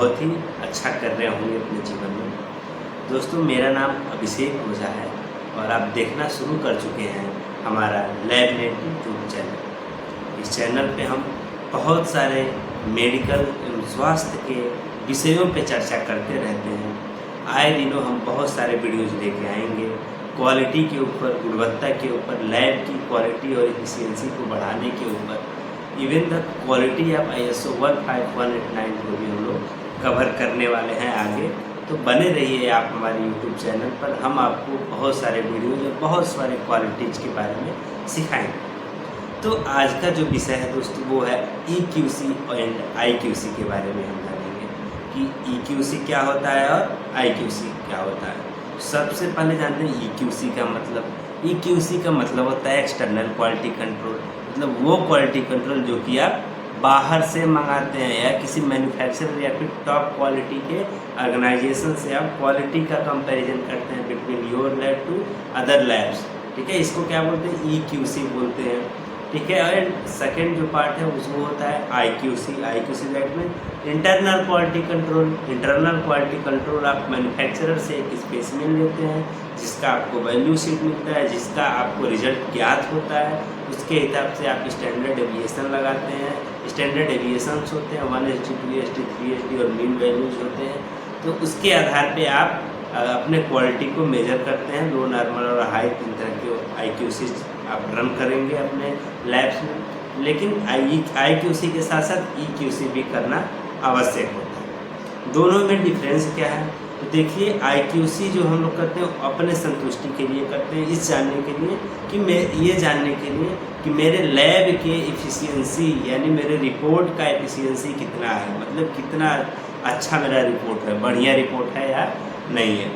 बहुत ही अच्छा कर रहे होंगे अपने जीवन में। दोस्तों, मेरा नाम अभिषेक ओझा है और आप देखना शुरू कर चुके हैं हमारा लैबनेट यूट्यूब चैनल। इस चैनल पे हम बहुत सारे मेडिकल एवं स्वास्थ्य के विषयों पे चर्चा करते रहते हैं। आए दिनों हम बहुत सारे वीडियोज लेके आएंगे क्वालिटी के ऊपर, गुणवत्ता के ऊपर, लैब की क्वालिटी और एफिशिएंसी को बढ़ाने के ऊपर, even the quality of ISO 15189 को भी हम लोग कवर करने वाले हैं आगे। तो बने रहिए आप हमारे यूट्यूब चैनल पर। हम आपको बहुत सारे वीडियोज और बहुत सारे क्वालिटीज़ के बारे में सिखाएंगे। तो आज का जो विषय है दोस्तों वो है EQC एंड IQC के बारे में हम जानेंगे कि EQC क्या होता है और IQC क्या होता है। सबसे पहले जानते हैं EQC का मतलब। EQC का मतलब होता है एक्सटर्नल क्वालिटी कंट्रोल, मतलब वो क्वालिटी कंट्रोल जो कि आप बाहर से मंगाते हैं या किसी मैन्युफैक्चरर या फिर टॉप क्वालिटी के ऑर्गेनाइजेशन से आप क्वालिटी का कंपैरिजन करते हैं between your lab to other labs. ठीक है, इसको क्या बोलते हैं? EQC बोलते हैं। ठीक है, और सेकेंड जो पार्ट है उसको होता है IQC दैट में internal quality control. Internal quality control आप मैन्युफैक्चरर से एक स्पेसिमेन लेते हैं जिसका आपको वैल्यू शीट मिलता है, जिसका आपको रिजल्ट ज्ञात होता है। उसके हिसाब से आप स्टैंडर्ड डेविएशन लगाते हैं। स्टैंडर्ड डेविएशंस होते हैं 1SD, 2SD, 3SD और मीन वैल्यूज होते हैं। तो उसके आधार पे आप अपने क्वालिटी को मेजर करते हैं। लो, नॉर्मल और हाई, तीन तरह के IQC आप रन करेंगे अपने लैब्स में। लेकिन IQC के साथ साथ EQC भी करना आवश्यक होता है। दोनों में डिफरेंस क्या है? तो देखिए, IQC जो हम लोग करते हैं अपने संतुष्टि के लिए करते हैं, इस जानने के लिए कि ये जानने के लिए कि मेरे लैब के एफिशिएंसी यानी मेरे रिपोर्ट का एफिशिएंसी कितना है, मतलब कितना अच्छा मेरा रिपोर्ट है, बढ़िया रिपोर्ट है या नहीं है।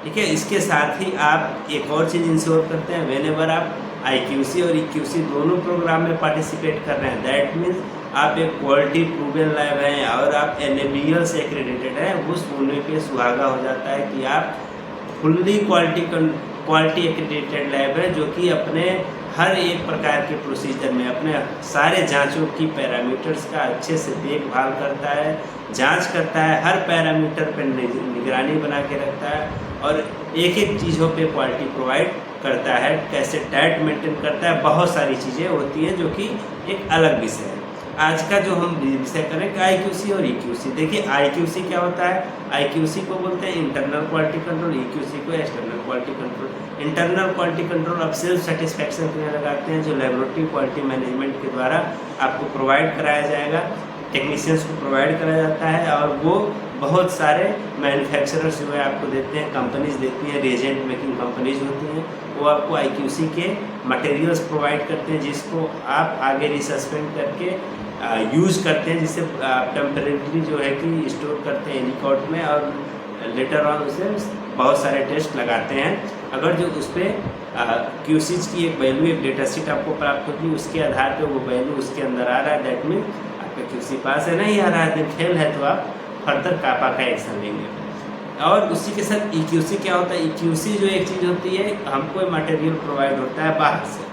ठीक है, इसके साथ ही आप एक और चीज़ इंश्योर करते हैं व्हेनेवर आप IQC और EQC दोनों प्रोग्राम में पार्टिसिपेट कर रहे हैं, दैट मीन्स आप एक क्वालिटी प्रूवन लैब हैं और आप NABL से एक्रेडिटेड हैं, उस होने पे सुहागा हो जाता है कि आप फुल्ली क्वालिटी एक्रेडिटेड लैब है जो कि अपने हर एक प्रकार के प्रोसीजर में अपने सारे जांचों की पैरामीटर्स का अच्छे से देखभाल करता है, जांच करता है, हर पैरामीटर पर निगरानी बना के रखता है और एक एक चीज़ों पे क्वालिटी प्रोवाइड करता है, कैसे डाइट मेंटेन करता है। बहुत सारी चीज़ें होती हैं जो कि एक अलग विषय है। आज का जो हम विषय करेंगे IQC और EQC। देखिए, IQC क्या होता है? IQC को बोलते हैं इंटरनल क्वालिटी कंट्रोल, EQC को external quality control. Internal quality control आप सेल्फ सेटिस्फैक्शन के लिए लगाते हैं, जो लेबोरेटरी क्वालिटी मैनेजमेंट के द्वारा आपको प्रोवाइड कराया जाएगा, टेक्नीशियंस को प्रोवाइड कराया जाता है और वो बहुत सारे मैन्युफैक्चरर्स जो है आपको देते हैं, कंपनीज देती हैं, रिएजेंट मेकिंग कंपनीज होती हैं, वो आपको IQC के मटेरियल्स प्रोवाइड करते हैं जिसको आप आगे रिसस्पेंड करके यूज़ करते हैं, जिससे टेम्परेरी जो है कि स्टोर करते हैं एनीकॉट में और लेटर ऑन उसे बहुत सारे टेस्ट लगाते हैं। अगर जो उस पर QCs की एक वैल्यू, एक डेटा शीट आपको प्राप्त होगी, उसके आधार पर वो वैल्यू उसके अंदर आ रहा है, दैट मीन आपका QC पास है, नहीं आ रहा है तो फेल है, तो आप फर्दर कापा का एक्शन लेंगे। और उसी के साथ EQC क्या होता है? EQC जो एक चीज़ होती है, हमको मटेरियल प्रोवाइड होता है बाहर से।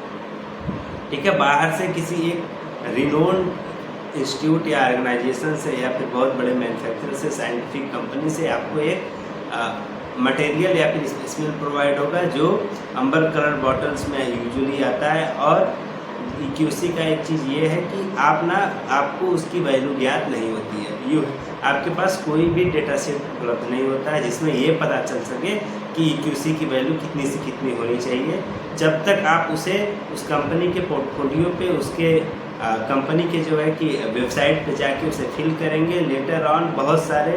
ठीक है, बाहर से किसी एक रिनोन्ड इंस्टीट्यूट या ऑर्गेनाइजेशन से या फिर बहुत बड़े मैन्युफैक्चरर से, साइंटिफिक कंपनी से आपको एक मटेरियल या फिर स्पेसिमेन प्रोवाइड होगा जो अम्बर कलर बॉटल्स में यूजुअली आता है। और EQC का एक चीज़ ये है कि आपको उसकी वैल्यू ज्ञात नहीं होती है, आपके पास कोई भी डेटा सेट उपलब्ध नहीं होता है जिसमें ये पता चल सके कि EQC की वैल्यू कितनी से कितनी होनी चाहिए। जब तक आप उसे उस कंपनी के पोर्टफोलियो पे, उसके कंपनी के जो है कि वेबसाइट पे जाके उसे फिल करेंगे, लेटर ऑन बहुत सारे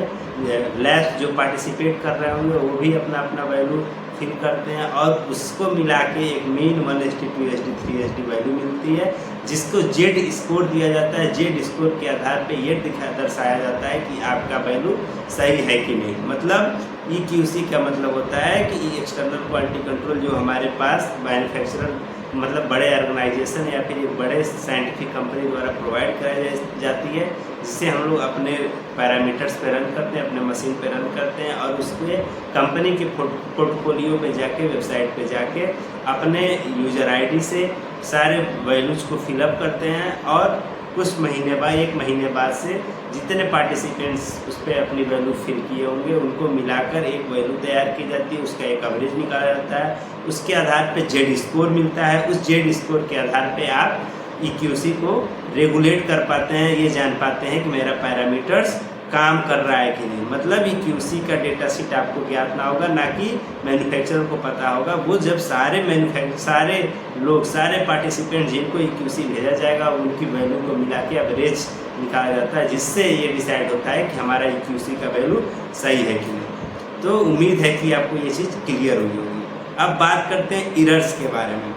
लैब्स जो पार्टिसिपेट कर रहे होंगे वो भी अपना अपना वैल्यू फिल करते हैं और उसको मिला के एक mean 1SD, 2SD, 3SD value मिलती है जिसको Z स्कोर दिया जाता है। Z स्कोर के आधार पे ये दर्शाया जाता है कि आपका वैल्यू सही है कि नहीं। मतलब EQC का मतलब होता है कि एक्सटर्नल क्वालिटी कंट्रोल जो हमारे पास मैन्युफैक्चरर, मतलब बड़े ऑर्गेनाइजेशन या फिर एक बड़े साइंटिफिक कंपनी द्वारा प्रोवाइड कराई जाती है, जिससे हम लोग अपने पैरामीटर्स पे रन करते हैं, अपने मशीन पे रन करते हैं और उसके कंपनी के पोर्टफोलियो पे जाके, वेबसाइट पे जाके अपने यूज़र ID से सारे वैल्यूज़ को फिलअप करते हैं और कुछ महीने बाद, 1 महीने बाद से जितने पार्टिसिपेंट्स उस पर अपनी वैल्यू फिल किए होंगे उनको मिलाकर एक वैल्यू तैयार की जाती है, उसका एक एवरेज निकाला जाता है, उसके आधार पे जेड स्कोर मिलता है। उस जेड स्कोर के आधार पे आप EQC को रेगुलेट कर पाते हैं, ये जान पाते हैं कि मेरा पैरामीटर्स काम कर रहा है कि नहीं। मतलब EQC का डेटा शीट आपको ज्ञात ना होगा, ना कि मैन्युफैक्चरर को पता होगा। वो जब सारे लोग, सारे पार्टिसिपेंट जिनको EQC भेजा जाएगा उनकी वैल्यू को मिला के एवरेज निकाला जाता है, जिससे ये डिसाइड होता है कि हमारा EQC का वैल्यू सही है कि नहीं। तो उम्मीद है कि आपको ये चीज़ क्लियर हुई होगी। अब बात करते हैं इरर्स के बारे में।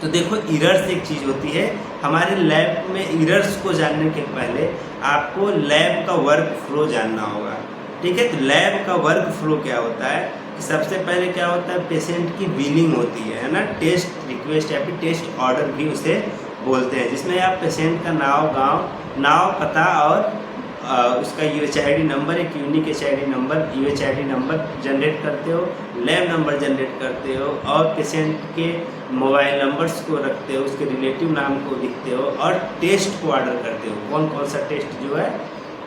तो देखो, इरर्स एक चीज़ होती है हमारे लैब में। इरर्स को जानने के पहले आपको लैब का वर्क फ्लो जानना होगा, ठीक है। तो लैब का वर्क फ्लो क्या होता है कि सबसे पहले क्या होता है, पेशेंट की बिलिंग होती है ना, टेस्ट रिक्वेस्ट या फिर टेस्ट ऑर्डर भी उसे बोलते हैं, जिसमें आप पेशेंट का नाम, पता और उसका UHID नंबर, एक unique HID number, UHID number generate करते हो, लैब नंबर जनरेट करते हो और पेशेंट के मोबाइल नंबर्स को रखते हो, उसके रिलेटिव नाम को लिखते हो और टेस्ट को ऑर्डर करते हो, कौन कौन सा टेस्ट जो है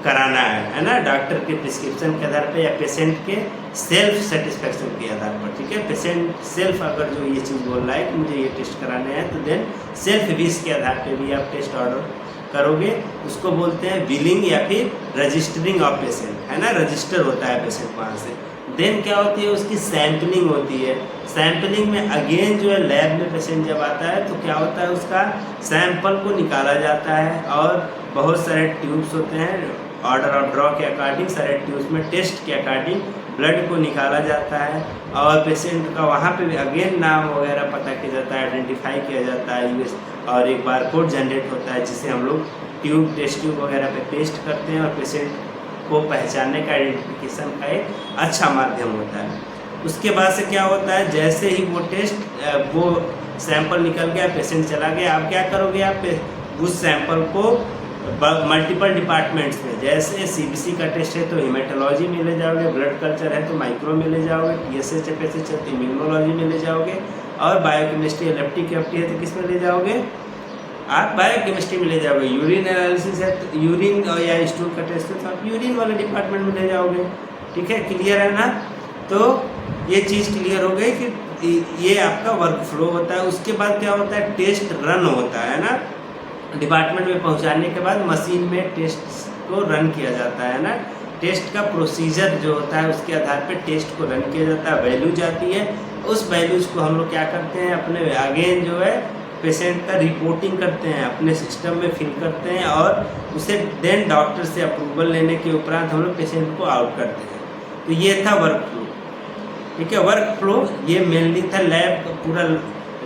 कराना है ना, डॉक्टर के प्रिस्क्रिप्शन के आधार पे या पेशेंट के सेल्फ सेटिस्फेक्शन के आधार पर, ठीक है। पेशेंट सेल्फ अगर जो ये चीज़ बोल रहा है कि मुझे ये टेस्ट कराने हैं, तो देन सेल्फ विश के आधार पे भी आप टेस्ट ऑर्डर करोगे। उसको बोलते हैं बिलिंग या फिर रजिस्टरिंग ऑफ पेशेंट, है ना, रजिस्टर होता है पेशेंट वहाँ से। देन क्या होती है, उसकी सैम्पलिंग होती है। सैम्पलिंग में अगेन जो है लैब में पेशेंट जब आता है तो क्या होता है, उसका सैंपल को निकाला जाता है और बहुत सारे ट्यूब्स होते हैं, ऑर्डर ऑफ ड्रॉ के अकॉर्डिंग सारे ट्यूब्स में टेस्ट के अकॉर्डिंग ब्लड को निकाला जाता है और पेशेंट का वहाँ पे भी अगेन नाम वगैरह पता किया जाता है, आइडेंटिफाई किया जाता है और एक बारकोड जनरेट होता है, जिसे हम लोग टेस्ट ट्यूब वगैरह पे पेस्ट करते हैं और पेशेंट को पहचानने का, आइडेंटिफिकेशन का एक अच्छा माध्यम होता है। उसके बाद से क्या होता है, जैसे ही वो सैंपल निकल गया, पेशेंट चला गया, आप क्या करोगे, आप उस सैंपल को मल्टीपल डिपार्टमेंट्स में, जैसे CBC का टेस्ट है तो हेमेटोलॉजी में ले जाओगे, ब्लड कल्चर है तो माइक्रो में ले जाओगे, TSH FSH है तो इम्यूनोलॉजी में ले जाओगे और बायोकेमिस्ट्री एलेप्टिक कैप्टी है तो किस में ले जाओगे, आप बायोकेमिस्ट्री में ले जाओगे। यूरिन एनालिसिस है तो यूरिन या स्टूल का टेस्ट है तो आप यूरिन वाले डिपार्टमेंट में ले जाओगे, ठीक है। क्लियर है ना। तो ये चीज़ क्लियर हो गई कि ये आपका वर्क फ्लो होता है। उसके बाद क्या होता है, टेस्ट रन होता है ना, डिपार्टमेंट में पहुंचाने के बाद मशीन में टेस्ट को रन किया जाता है ना। टेस्ट का प्रोसीजर जो होता है उसके आधार पे टेस्ट को रन किया जाता है, वैल्यू जाती है, उस वैल्यूज़ को हम लोग क्या करते हैं, अपने अगेन जो है पेशेंट का रिपोर्टिंग करते हैं, अपने सिस्टम में फिल करते हैं और उसे देन डॉक्टर से अप्रूवल लेने के उपरांत हम लोग पेशेंट को आउट करते हैं। तो ये था वर्क फ्लो, ठीक है। वर्क फ्लो ये मेनली था लैब पूरा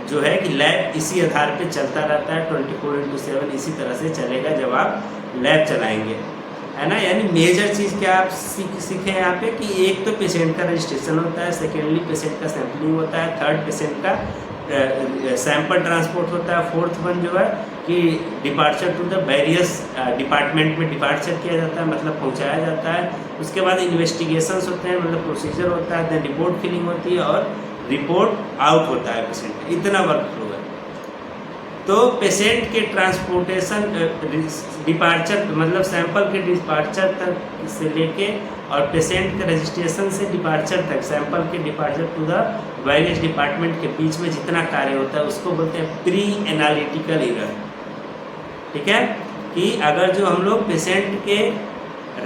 जो है कि लैब इसी आधार पे चलता रहता है 24/7, इसी तरह से चलेगा जब आप लैब चलाएंगे, है ना। यानी मेजर चीज़ क्या आप सीखे यहाँ पे कि एक तो पेशेंट का रजिस्ट्रेशन होता है, सेकेंडली पेशेंट का सैम्पलिंग होता है, थर्ड पेशेंट का सैंपल ट्रांसपोर्ट होता है, फोर्थ वन जो है कि departure to the various department में डिपार्चर किया जाता है, मतलब पहुँचाया जाता है। उसके बाद इन्वेस्टिगेशंस होते हैं, मतलब प्रोसीजर होता है, देन रिपोर्ट फिलिंग होती है और रिपोर्ट आउट होता है पेशेंट। इतना वर्क फ्लो है। तो पेशेंट के ट्रांसपोर्टेशन डिपार्चर मतलब सैंपल के डिपार्चर तक से लेके और पेशेंट के रजिस्ट्रेशन से डिपार्चर तक, सैंपल के departure to the various department के बीच में जितना कार्य होता है उसको बोलते हैं प्री एनालिटिकल एरर, ठीक है। कि अगर जो हम लोग पेशेंट के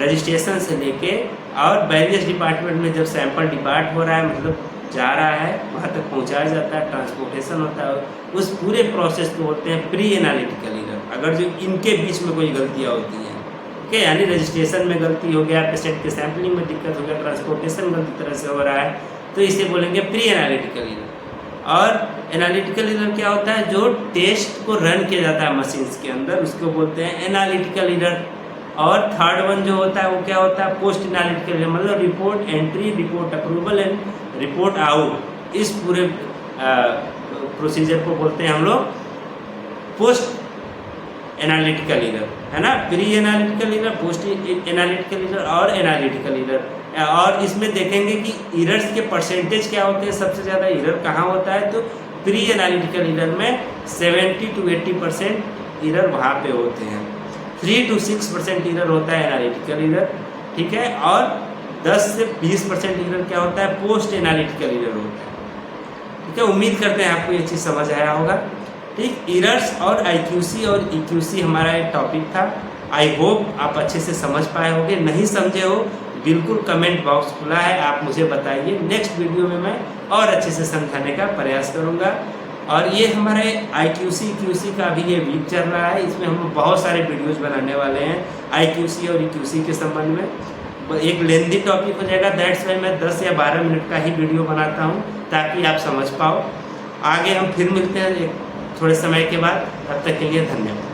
रजिस्ट्रेशन से लेके और वेरियस डिपार्टमेंट में जब सैंपल डिपार्ट हो रहा है, मतलब जा रहा है, वहाँ तक पहुँचाया जाता है, ट्रांसपोर्टेशन होता है, उस पूरे प्रोसेस को बोलते हैं प्री एनालिटिकल एरर। अगर जो इनके बीच में कोई गलतियाँ होती हैं, ठीक है, यानी रजिस्ट्रेशन में गलती हो गया, पेशेंट के सैम्पलिंग में दिक्कत हो गया, ट्रांसपोर्टेशन गलती तरह से हो रहा है, तो इसे बोलेंगे प्री एनालिटिकल एरर। और एनालिटिकल एरर क्या होता है, जो टेस्ट को रन किया जाता है मशीन्स के अंदर, उसको बोलते हैं एनालिटिकल एरर। और थर्ड वन जो होता है वो क्या होता है, पोस्ट एनालिटिकल एरर, मतलब report entry, report approval and report out, इस पूरे प्रोसीजर को बोलते हैं हम लोग पोस्ट एनालिटिकल एरर, है ना। Pre analytical error, post analytical error और एनालिटिकल एरर। और इसमें देखेंगे कि एरर्स के परसेंटेज क्या होते हैं, सबसे ज़्यादा एरर कहाँ होता है, तो प्री एनालिटिकल एरर में 70 to 80% एरर वहाँ पे होते हैं। 3 to 6% एरर होता है एनालिटिकल एरर, ठीक है, और 10 से 20% एरर क्या होता है, पोस्ट एनालिटिकल एरर होता है, ठीक है। उम्मीद करते हैं आपको ये चीज़ समझ आया होगा, ठीक। एरर्स और IQC और EQC हमारा एक टॉपिक था। आई होप आप अच्छे से समझ पाए होंगे। नहीं समझे हो बिल्कुल कमेंट बॉक्स खुला है, आप मुझे बताइए, नेक्स्ट वीडियो में मैं और अच्छे से समझाने का प्रयास करूँगा। और ये हमारे IQC EQC का भी ये वीक चल रहा है, इसमें हम बहुत सारे वीडियोज़ बनाने वाले हैं IQC और EQC के संबंध में। एक लेंदी टॉपिक हो जाएगा, दैट्स वाई मैं 10 या 12 मिनट का ही वीडियो बनाता हूँ ताकि आप समझ पाओ। आगे हम फिर मिलते हैं एक थोड़े समय के बाद, तब तक के लिए धन्यवाद।